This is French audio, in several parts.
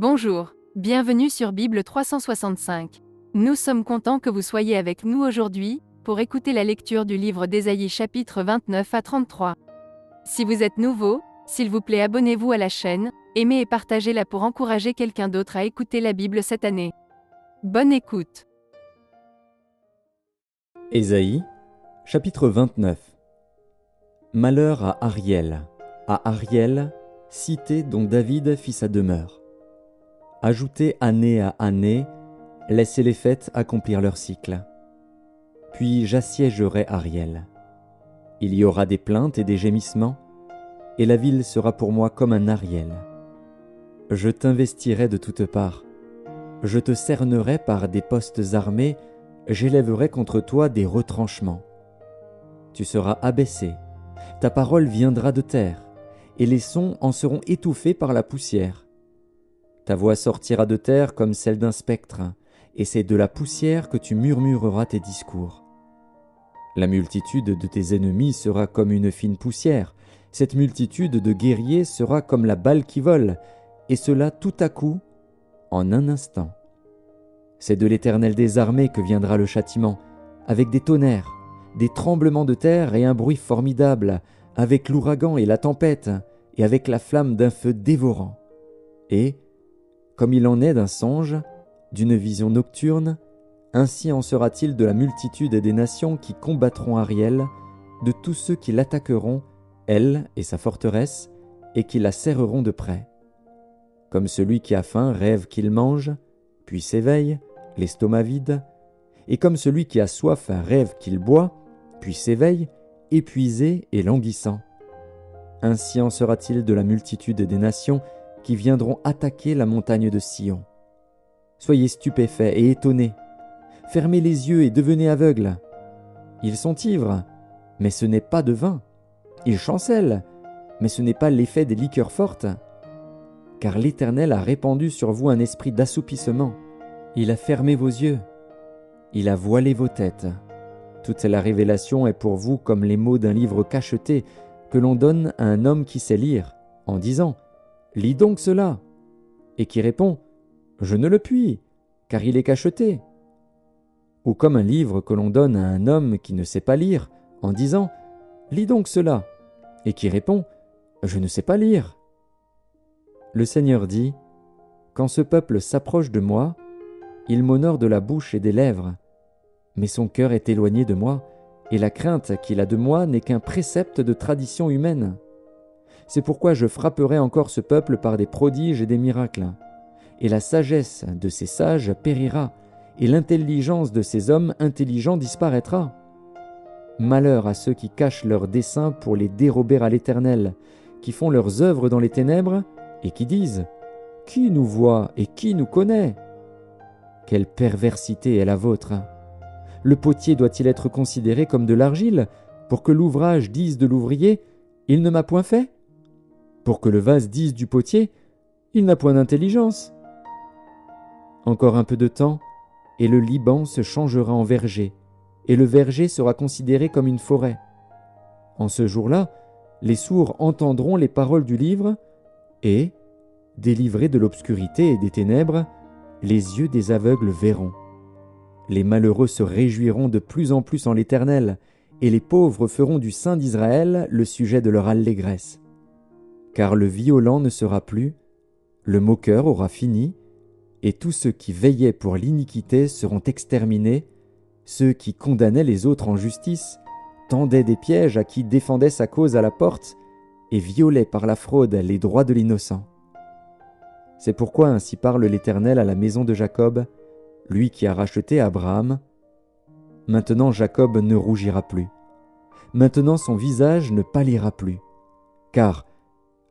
Bonjour, bienvenue sur Bible 365. Nous sommes contents que vous soyez avec nous aujourd'hui, pour écouter la lecture du livre d'Ésaïe chapitre 29 à 33. Si vous êtes nouveau, s'il vous plaît abonnez-vous à la chaîne, aimez et partagez-la pour encourager quelqu'un d'autre à écouter la Bible cette année. Bonne écoute. Ésaïe, chapitre 29. Malheur à Ariel, cité dont David fit sa demeure. Ajoutez année à année, laissez les fêtes accomplir leur cycle. Puis j'assiégerai Ariel. Il y aura des plaintes et des gémissements, et la ville sera pour moi comme un Ariel. Je t'investirai de toutes parts, je te cernerai par des postes armés, j'élèverai contre toi des retranchements. Tu seras abaissé, ta parole viendra de terre, et les sons en seront étouffés par la poussière. Ta voix sortira de terre comme celle d'un spectre, et c'est de la poussière que tu murmureras tes discours. La multitude de tes ennemis sera comme une fine poussière, cette multitude de guerriers sera comme la balle qui vole, et cela tout à coup, en un instant. C'est de l'Éternel des armées que viendra le châtiment, avec des tonnerres, des tremblements de terre et un bruit formidable, avec l'ouragan et la tempête, et avec la flamme d'un feu dévorant. Et, comme il en est d'un songe, d'une vision nocturne, ainsi en sera-t-il de la multitude des nations qui combattront Ariel, de tous ceux qui l'attaqueront, elle et sa forteresse, et qui la serreront de près. Comme celui qui a faim rêve qu'il mange, puis s'éveille, l'estomac vide, et comme celui qui a soif rêve qu'il boit, puis s'éveille, épuisé et languissant. Ainsi en sera-t-il de la multitude des nations qui viendront attaquer la montagne de Sion. Soyez stupéfaits et étonnés, fermez les yeux et devenez aveugles. Ils sont ivres, mais ce n'est pas de vin. Ils chancellent, mais ce n'est pas l'effet des liqueurs fortes. Car l'Éternel a répandu sur vous un esprit d'assoupissement. Il a fermé vos yeux, il a voilé vos têtes. Toute la révélation est pour vous comme les mots d'un livre cacheté que l'on donne à un homme qui sait lire, en disant « Lis donc cela » et qui répond « Je ne le puis, car il est cacheté » ou comme un livre que l'on donne à un homme qui ne sait pas lire, en disant « Lis donc cela » et qui répond « Je ne sais pas lire ». Le Seigneur dit « Quand ce peuple s'approche de moi, il m'honore de la bouche et des lèvres, mais son cœur est éloigné de moi, et la crainte qu'il a de moi n'est qu'un précepte de tradition humaine. C'est pourquoi je frapperai encore ce peuple par des prodiges et des miracles, et la sagesse de ces sages périra, et l'intelligence de ces hommes intelligents disparaîtra. Malheur à ceux qui cachent leurs desseins pour les dérober à l'Éternel, qui font leurs œuvres dans les ténèbres, et qui disent « Qui nous voit et qui nous connaît ?» Quelle perversité est la vôtre! Le potier doit-il être considéré comme de l'argile, pour que l'ouvrage dise de l'ouvrier « Il ne m'a point fait » pour que le vase dise du potier « Il n'a point d'intelligence » Encore un peu de temps, et le Liban se changera en verger, et le verger sera considéré comme une forêt. En ce jour-là, les sourds entendront les paroles du livre, et, délivrés de l'obscurité et des ténèbres, les yeux des aveugles verront. Les malheureux se réjouiront de plus en plus en l'Éternel, et les pauvres feront du Saint d'Israël le sujet de leur allégresse. Car le violent ne sera plus, le moqueur aura fini, et tous ceux qui veillaient pour l'iniquité seront exterminés, ceux qui condamnaient les autres en justice, tendaient des pièges à qui défendait sa cause à la porte, et violaient par la fraude les droits de l'innocent. C'est pourquoi ainsi parle l'Éternel à la maison de Jacob, lui qui a racheté Abraham. Maintenant Jacob ne rougira plus. Maintenant son visage ne pâlira plus. Car,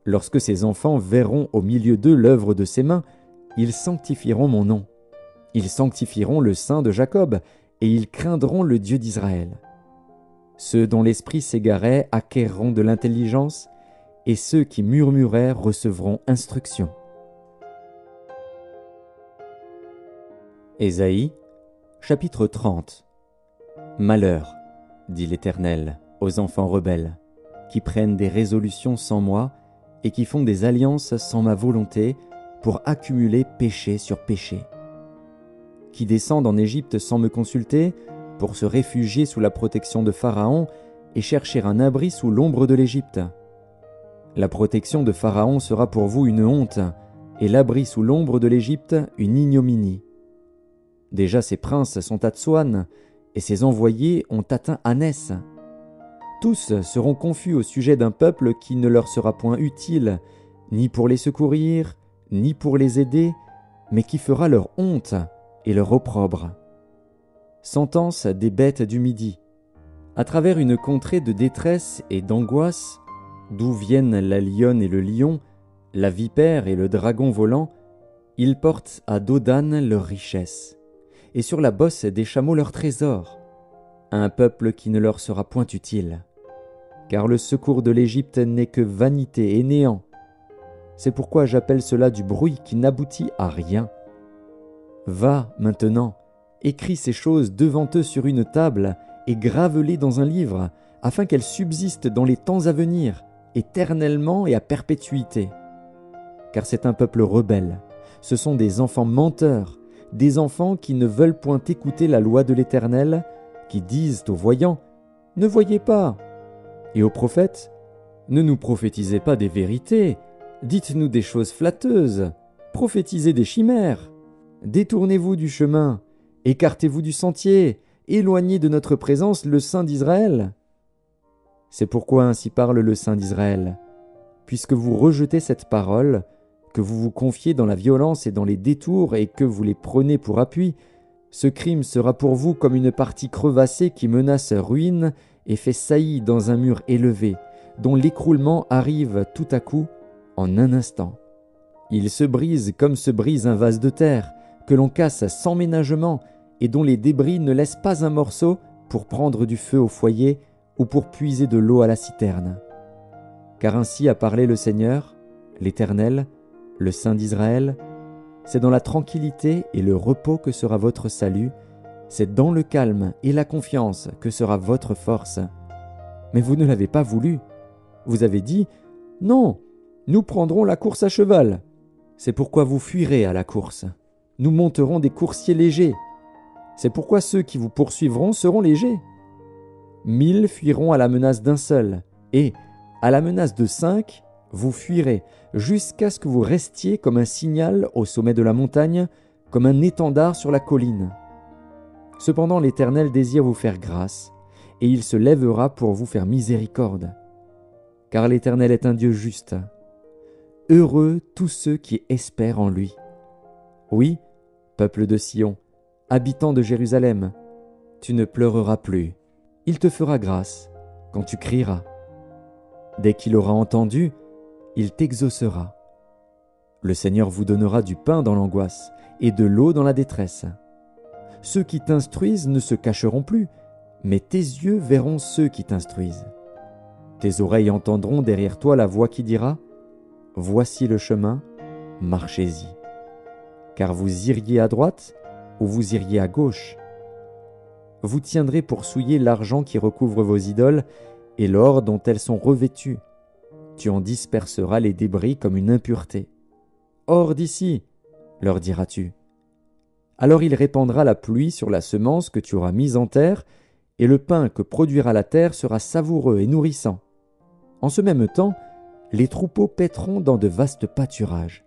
lorsque ses enfants verront au milieu d'eux l'œuvre de ses mains, ils sanctifieront mon nom. Ils sanctifieront le Saint de Jacob, et ils craindront le Dieu d'Israël. Ceux dont l'esprit s'égarait acquerront de l'intelligence, et ceux qui murmuraient recevront instruction. Ésaïe, chapitre 30. Malheur, dit l'Éternel, aux enfants rebelles, qui prennent des résolutions sans moi et qui font des alliances sans ma volonté, pour accumuler péché sur péché. Qui descendent en Égypte sans me consulter, pour se réfugier sous la protection de Pharaon et chercher un abri sous l'ombre de l'Égypte. La protection de Pharaon sera pour vous une honte, et l'abri sous l'ombre de l'Égypte une ignominie. Déjà ses princes sont à Tsoan, et ses envoyés ont atteint Anès. Tous seront confus au sujet d'un peuple qui ne leur sera point utile, ni pour les secourir, ni pour les aider, mais qui fera leur honte et leur opprobre. Sentence des bêtes du Midi. À travers une contrée de détresse et d'angoisse, d'où viennent la lionne et le lion, la vipère et le dragon volant, ils portent à Dodan leur richesse, et sur la bosse des chameaux leur trésor, un peuple qui ne leur sera point utile. Car le secours de l'Égypte n'est que vanité et néant. C'est pourquoi j'appelle cela du bruit qui n'aboutit à rien. Va, maintenant, écris ces choses devant eux sur une table et grave-les dans un livre, afin qu'elles subsistent dans les temps à venir, éternellement et à perpétuité. Car c'est un peuple rebelle, ce sont des enfants menteurs, des enfants qui ne veulent point écouter la loi de l'Éternel, qui disent aux voyants « Ne voyez pas !» et aux prophètes « Ne nous prophétisez pas des vérités, dites-nous des choses flatteuses, prophétisez des chimères. Détournez-vous du chemin, écartez-vous du sentier, éloignez de notre présence le Saint d'Israël. » C'est pourquoi ainsi parle le Saint d'Israël. Puisque vous rejetez cette parole, que vous vous confiez dans la violence et dans les détours et que vous les prenez pour appui, ce crime sera pour vous comme une partie crevassée qui menace ruine et fait saillie dans un mur élevé, dont l'écroulement arrive tout à coup en un instant. Il se brise comme se brise un vase de terre, que l'on casse sans ménagement et dont les débris ne laissent pas un morceau pour prendre du feu au foyer ou pour puiser de l'eau à la citerne. Car ainsi a parlé le Seigneur, l'Éternel, le Saint d'Israël, c'est dans la tranquillité et le repos que sera votre salut, c'est dans le calme et la confiance que sera votre force. Mais vous ne l'avez pas voulu. Vous avez dit « Non, nous prendrons la course à cheval. » C'est pourquoi vous fuirez à la course. Nous monterons des coursiers légers. C'est pourquoi ceux qui vous poursuivront seront légers. 1000 fuiront à la menace d'un seul, et, à la menace de 5, vous fuirez, jusqu'à ce que vous restiez comme un signal au sommet de la montagne, comme un étendard sur la colline. Cependant l'Éternel désire vous faire grâce, et il se lèvera pour vous faire miséricorde. Car l'Éternel est un Dieu juste. Heureux tous ceux qui espèrent en lui. Oui, peuple de Sion, habitant de Jérusalem, tu ne pleureras plus. Il te fera grâce quand tu crieras. Dès qu'il aura entendu, il t'exaucera. Le Seigneur vous donnera du pain dans l'angoisse et de l'eau dans la détresse. Ceux qui t'instruisent ne se cacheront plus, mais tes yeux verront ceux qui t'instruisent. Tes oreilles entendront derrière toi la voix qui dira « Voici le chemin, marchez-y. » Car vous iriez à droite ou vous iriez à gauche. Vous tiendrez pour souiller l'argent qui recouvre vos idoles et l'or dont elles sont revêtues. Tu en disperseras les débris comme une impureté. Hors d'ici, leur diras-tu. Alors il répandra la pluie sur la semence que tu auras mise en terre, et le pain que produira la terre sera savoureux et nourrissant. En ce même temps, les troupeaux paîtront dans de vastes pâturages.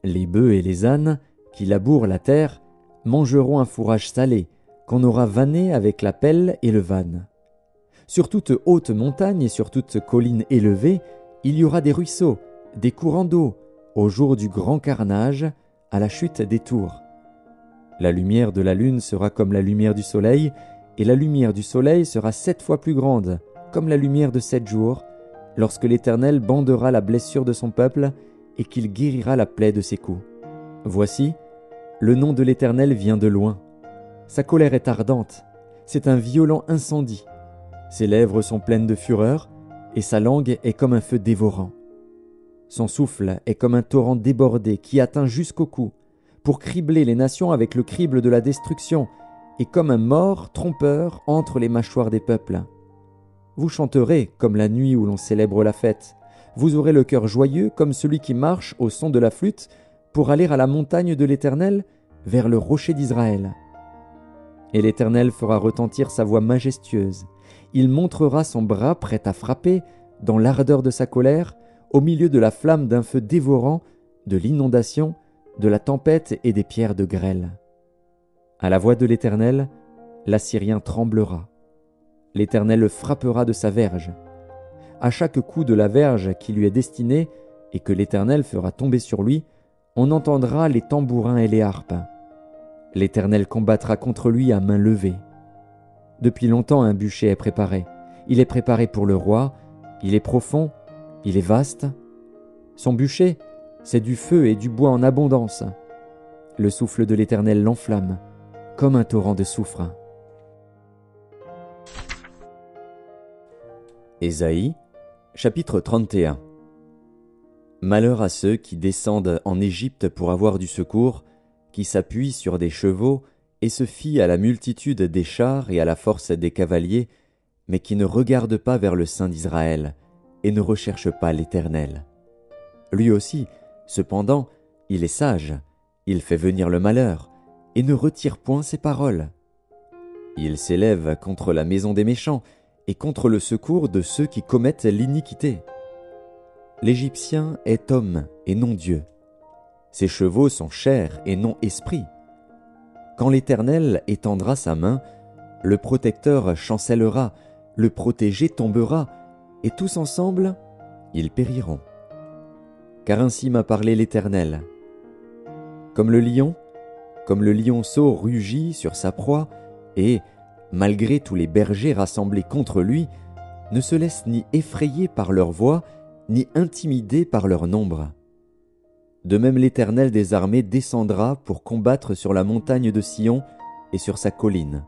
Les bœufs et les ânes, qui labourent la terre, mangeront un fourrage salé, qu'on aura vanné avec la pelle et le vanne. Sur toute haute montagne et sur toute colline élevée, il y aura des ruisseaux, des courants d'eau, au jour du grand carnage, à la chute des tours. La lumière de la lune sera comme la lumière du soleil, et la lumière du soleil sera 7 fois plus grande, comme la lumière de 7 jours, lorsque l'Éternel bandera la blessure de son peuple et qu'il guérira la plaie de ses coups. Voici, le nom de l'Éternel vient de loin. Sa colère est ardente, c'est un violent incendie. Ses lèvres sont pleines de fureur, et sa langue est comme un feu dévorant. Son souffle est comme un torrent débordé qui atteint jusqu'au cou, pour cribler les nations avec le crible de la destruction, et comme un mors trompeur entre les mâchoires des peuples. Vous chanterez comme la nuit où l'on célèbre la fête. Vous aurez le cœur joyeux comme celui qui marche au son de la flûte, pour aller à la montagne de l'Éternel, vers le rocher d'Israël. Et l'Éternel fera retentir sa voix majestueuse. Il montrera son bras prêt à frapper, dans l'ardeur de sa colère, au milieu de la flamme d'un feu dévorant, de l'inondation, de la tempête et des pierres de grêle. À la voix de l'Éternel, l'Assyrien tremblera. L'Éternel le frappera de sa verge. À chaque coup de la verge qui lui est destinée et que l'Éternel fera tomber sur lui, on entendra les tambourins et les harpes. L'Éternel combattra contre lui à main levée. Depuis longtemps un bûcher est préparé. Il est préparé pour le roi, il est profond, il est vaste. Son bûcher, c'est du feu et du bois en abondance. Le souffle de l'Éternel l'enflamme, comme un torrent de soufre. Ésaïe, chapitre 31. Malheur à ceux qui descendent en Égypte pour avoir du secours, qui s'appuient sur des chevaux et se fient à la multitude des chars et à la force des cavaliers, mais qui ne regardent pas vers le Saint d'Israël et ne recherchent pas l'Éternel. Lui aussi, cependant, il est sage, il fait venir le malheur et ne retire point ses paroles. Il s'élève contre la maison des méchants et contre le secours de ceux qui commettent l'iniquité. L'Égyptien est homme et non Dieu. Ses chevaux sont chair et non esprit. Quand l'Éternel étendra sa main, le protecteur chancellera, le protégé tombera, et tous ensemble, ils périront. Car ainsi m'a parlé l'Éternel. Comme le lionceau rugit sur sa proie, et, malgré tous les bergers rassemblés contre lui, ne se laisse ni effrayer par leur voix, ni intimider par leur nombre. De même l'Éternel des armées descendra pour combattre sur la montagne de Sion et sur sa colline.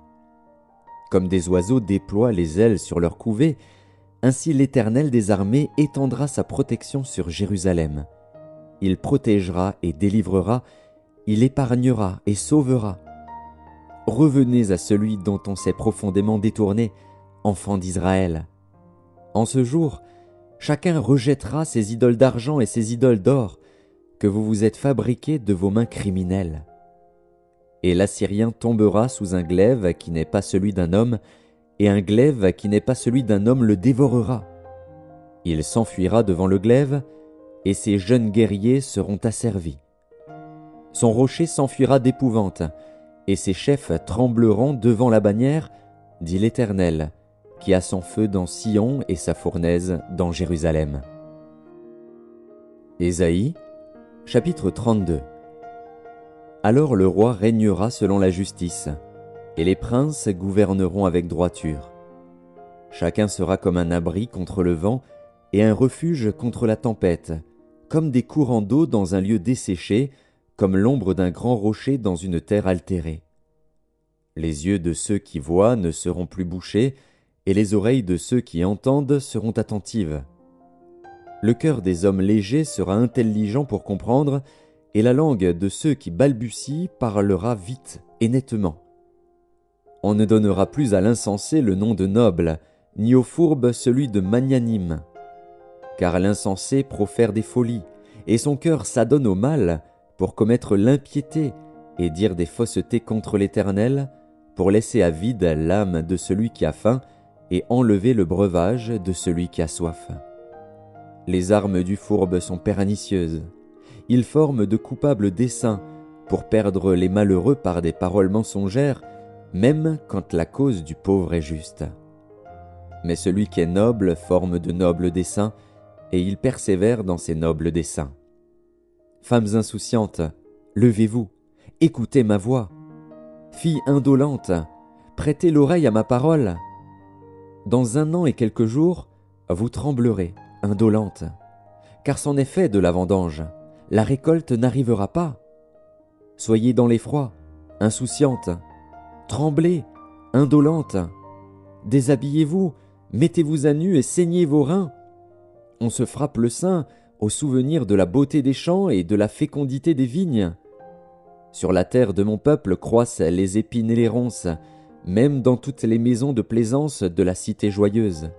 Comme des oiseaux déploient les ailes sur leur couvée, ainsi l'Éternel des armées étendra sa protection sur Jérusalem. Il protégera et délivrera, il épargnera et sauvera. Revenez à celui dont on s'est profondément détourné, enfants d'Israël. En ce jour, chacun rejettera ses idoles d'argent et ses idoles d'or, que vous vous êtes fabriqués de vos mains criminelles. Et l'Assyrien tombera sous un glaive qui n'est pas celui d'un homme, et un glaive qui n'est pas celui d'un homme le dévorera. Il s'enfuira devant le glaive, et ses jeunes guerriers seront asservis. Son rocher s'enfuira d'épouvante, et ses chefs trembleront devant la bannière, dit l'Éternel, qui a son feu dans Sion et sa fournaise dans Jérusalem. Ésaïe, chapitre 32. Alors le roi régnera selon la justice, et les princes gouverneront avec droiture. Chacun sera comme un abri contre le vent et un refuge contre la tempête, comme des courants d'eau dans un lieu desséché, comme l'ombre d'un grand rocher dans une terre altérée. Les yeux de ceux qui voient ne seront plus bouchés, et les oreilles de ceux qui entendent seront attentives. Le cœur des hommes légers sera intelligent pour comprendre, et la langue de ceux qui balbutient parlera vite et nettement. On ne donnera plus à l'insensé le nom de noble, ni au fourbe celui de magnanime. Car l'insensé profère des folies, et son cœur s'adonne au mal pour commettre l'impiété et dire des faussetés contre l'Éternel, pour laisser à vide l'âme de celui qui a faim et enlever le breuvage de celui qui a soif. Les armes du fourbe sont pernicieuses. Ils forment de coupables desseins pour perdre les malheureux par des paroles mensongères, même quand la cause du pauvre est juste. Mais celui qui est noble forme de nobles desseins, et il persévère dans ses nobles desseins. Femmes insouciantes, levez-vous, écoutez ma voix. Filles indolentes, prêtez l'oreille à ma parole. Dans 1 an et quelques jours, vous tremblerez, indolentes, car c'en est fait de la vendange, la récolte n'arrivera pas. Soyez dans l'effroi, insouciantes, tremblez, indolentes, déshabillez-vous, mettez-vous à nu et saignez vos reins. On se frappe le sein au souvenir de la beauté des champs et de la fécondité des vignes. Sur la terre de mon peuple croissent les épines et les ronces, même dans toutes les maisons de plaisance de la cité joyeuse.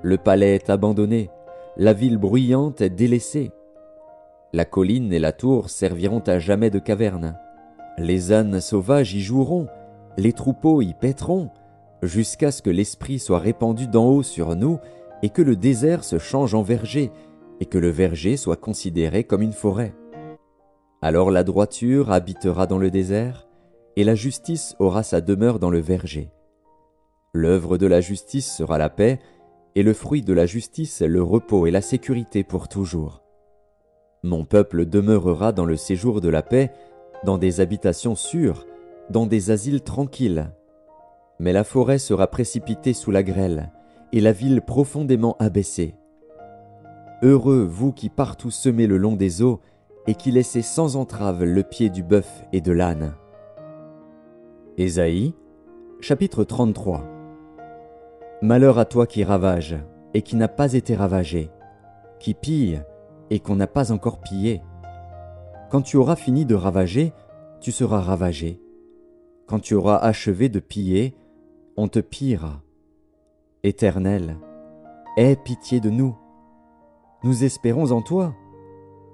Le palais est abandonné, la ville bruyante est délaissée. La colline et la tour serviront à jamais de caverne. Les ânes sauvages y joueront, les troupeaux y paîtront, jusqu'à ce que l'Esprit soit répandu d'en haut sur nous et que le désert se change en verger et que le verger soit considéré comme une forêt. Alors la droiture habitera dans le désert et la justice aura sa demeure dans le verger. L'œuvre de la justice sera la paix et le fruit de la justice le repos et la sécurité pour toujours. Mon peuple demeurera dans le séjour de la paix, dans des habitations sûres, dans des asiles tranquilles. Mais la forêt sera précipitée sous la grêle, et la ville profondément abaissée. Heureux vous qui partout semez le long des eaux, et qui laissez sans entrave le pied du bœuf et de l'âne. Ésaïe, chapitre 33. Malheur à toi qui ravage, et qui n'a pas été ravagé, qui pille, et qu'on n'a pas encore pillé. Quand tu auras fini de ravager, tu seras ravagé. Quand tu auras achevé de piller, on te pillera. Éternel, aie pitié de nous. Nous espérons en toi.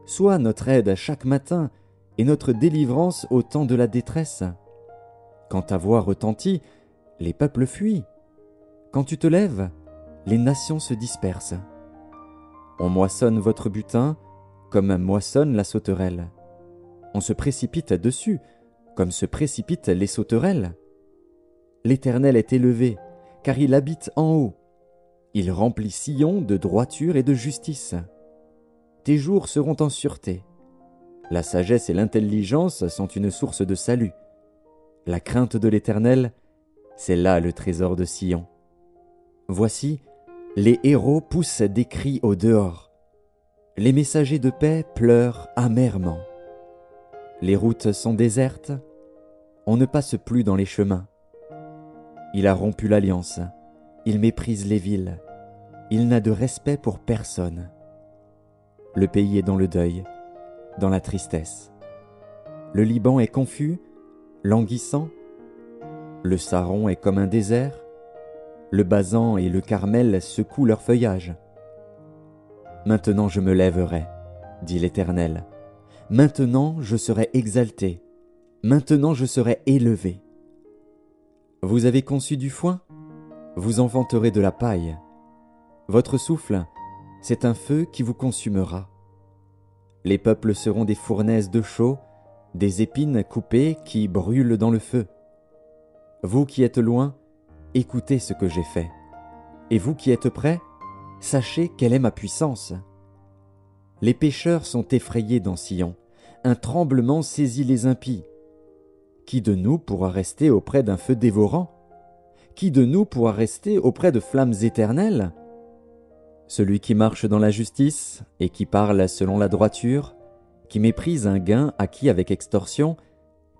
Sois notre aide chaque matin et notre délivrance au temps de la détresse. Quand ta voix retentit, les peuples fuient. Quand tu te lèves, les nations se dispersent. On moissonne votre butin comme moissonne la sauterelle. On se précipite dessus comme se précipitent les sauterelles. L'Éternel est élevé, car il habite en haut. Il remplit Sion de droiture et de justice. Tes jours seront en sûreté. La sagesse et l'intelligence sont une source de salut. La crainte de l'Éternel, c'est là le trésor de Sion. Voici, les héros poussent des cris au dehors. Les messagers de paix pleurent amèrement. Les routes sont désertes, on ne passe plus dans les chemins. Il a rompu l'alliance, il méprise les villes, il n'a de respect pour personne. Le pays est dans le deuil, dans la tristesse. Le Liban est confus, languissant. Le Saron est comme un désert. Le Basan et le Carmel secouent leur feuillage. Maintenant je me lèverai, dit l'Éternel. Maintenant je serai exalté. Maintenant je serai élevé. Vous avez conçu du foin, vous enfanterez de la paille. Votre souffle, c'est un feu qui vous consumera. Les peuples seront des fournaises de chaux, des épines coupées qui brûlent dans le feu. Vous qui êtes loin, écoutez ce que j'ai fait. Et vous qui êtes près, sachez quelle est ma puissance. Les pécheurs sont effrayés dans Sion, un tremblement saisit les impies. Qui de nous pourra rester auprès d'un feu dévorant? Qui de nous pourra rester auprès de flammes éternelles? Celui qui marche dans la justice et qui parle selon la droiture, qui méprise un gain acquis avec extorsion,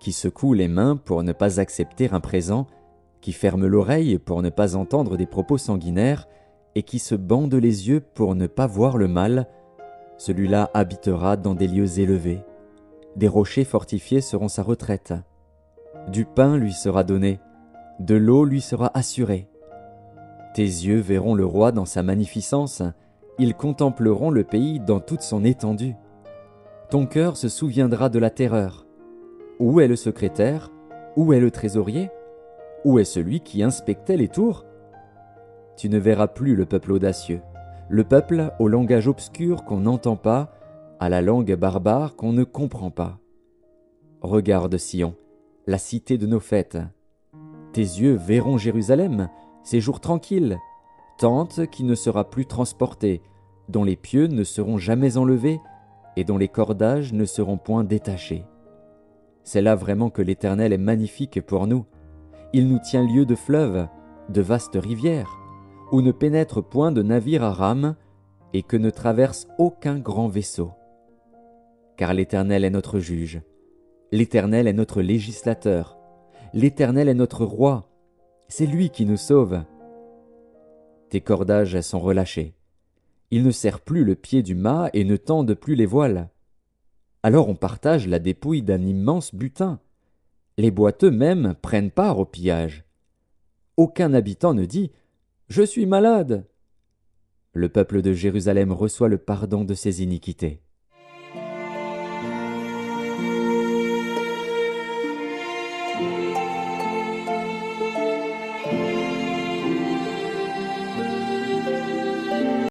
qui secoue les mains pour ne pas accepter un présent, qui ferme l'oreille pour ne pas entendre des propos sanguinaires, et qui se bande les yeux pour ne pas voir le mal, celui-là habitera dans des lieux élevés. Des rochers fortifiés seront sa retraite. Du pain lui sera donné, de l'eau lui sera assurée. Tes yeux verront le roi dans sa magnificence, ils contempleront le pays dans toute son étendue. Ton cœur se souviendra de la terreur. Où est le secrétaire? Où est le trésorier? Où est celui qui inspectait les tours? Tu ne verras plus le peuple audacieux, le peuple au langage obscur qu'on n'entend pas, à la langue barbare qu'on ne comprend pas. Regarde Sion, la cité de nos fêtes. Tes yeux verront Jérusalem, séjour tranquille, tente qui ne sera plus transportée, dont les pieux ne seront jamais enlevés et dont les cordages ne seront point détachés. C'est là vraiment que l'Éternel est magnifique pour nous. Il nous tient lieu de fleuves, de vastes rivières, où ne pénètre point de navire à rame et que ne traverse aucun grand vaisseau. Car l'Éternel est notre juge, l'Éternel est notre législateur, l'Éternel est notre roi, c'est lui qui nous sauve. Tes cordages sont relâchés. Il ne serre plus le pied du mât et ne tendent plus les voiles. Alors on partage la dépouille d'un immense butin. Les boiteux même prennent part au pillage. Aucun habitant ne dit « Je suis malade ». Le peuple de Jérusalem reçoit le pardon de ses iniquités.